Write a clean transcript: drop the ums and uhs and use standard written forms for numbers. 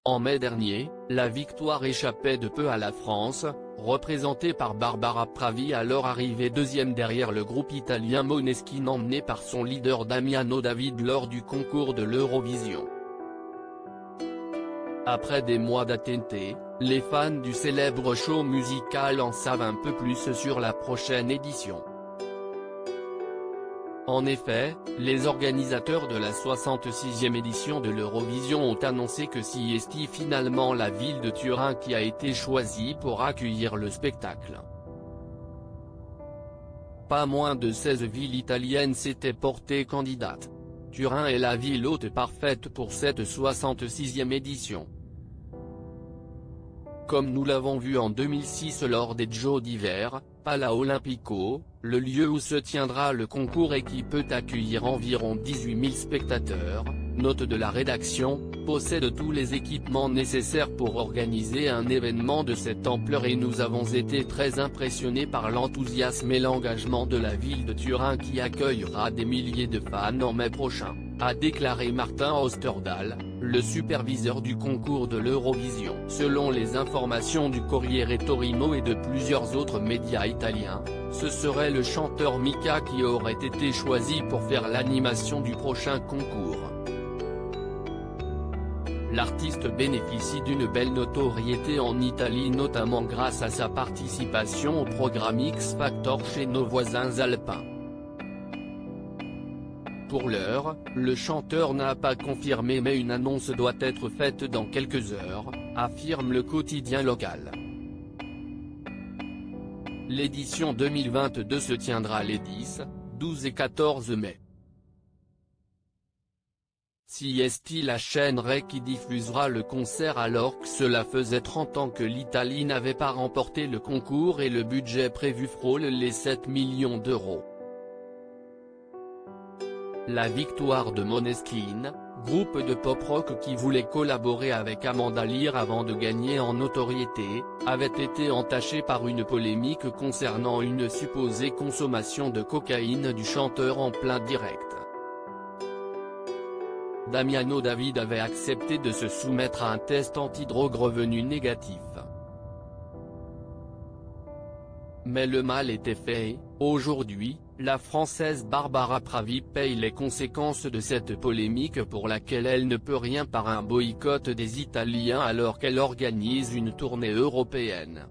En mai dernier, la victoire échappait de peu à la France, représentée par Barbara Pravi alors arrivée deuxième derrière le groupe italien Måneskin emmené par son leader Damiano David lors du concours de l'Eurovision. Après des mois d'attente, les fans du célèbre show musical en savent un peu plus sur la prochaine édition. En effet, les organisateurs de la 66e édition de l'Eurovision ont annoncé que c'est finalement la ville de Turin qui a été choisie pour accueillir le spectacle. Pas moins de 16 villes italiennes s'étaient portées candidates. Turin est la ville hôte parfaite pour cette 66e édition. Comme nous l'avons vu en 2006 lors des Jeux d'hiver, Pala Olimpico, le lieu où se tiendra le concours et qui peut accueillir environ 18 000 spectateurs, note de la rédaction, possède tous les équipements nécessaires pour organiser un événement de cette ampleur et nous avons été très impressionnés par l'enthousiasme et l'engagement de la ville de Turin qui accueillera des milliers de fans en mai prochain, a déclaré Martin Osterdahl, le superviseur du concours de l'Eurovision. Selon les informations du Corriere Torino et de plusieurs autres médias italiens, ce serait le chanteur Mika qui aurait été choisi pour faire l'animation du prochain concours. L'artiste bénéficie d'une belle notoriété en Italie notamment grâce à sa participation au programme X Factor chez nos voisins alpins. Pour l'heure, le chanteur n'a pas confirmé mais une annonce doit être faite dans quelques heures, affirme le quotidien local. L'édition 2022 se tiendra les 10, 12 et 14 mai. C'est la chaîne Rai qui diffusera le concert alors que cela faisait 30 ans que l'Italie n'avait pas remporté le concours et le budget prévu frôle les 7 millions d'euros. La victoire de Måneskin, groupe de pop-rock qui voulait collaborer avec Amanda Lear avant de gagner en notoriété, avait été entachée par une polémique concernant une supposée consommation de cocaïne du chanteur en plein direct. Damiano David avait accepté de se soumettre à un test antidrogue revenu négatif. Mais le mal était fait et, aujourd'hui, la Française Barbara Pravi paye les conséquences de cette polémique pour laquelle elle ne peut rien par un boycott des Italiens alors qu'elle organise une tournée européenne.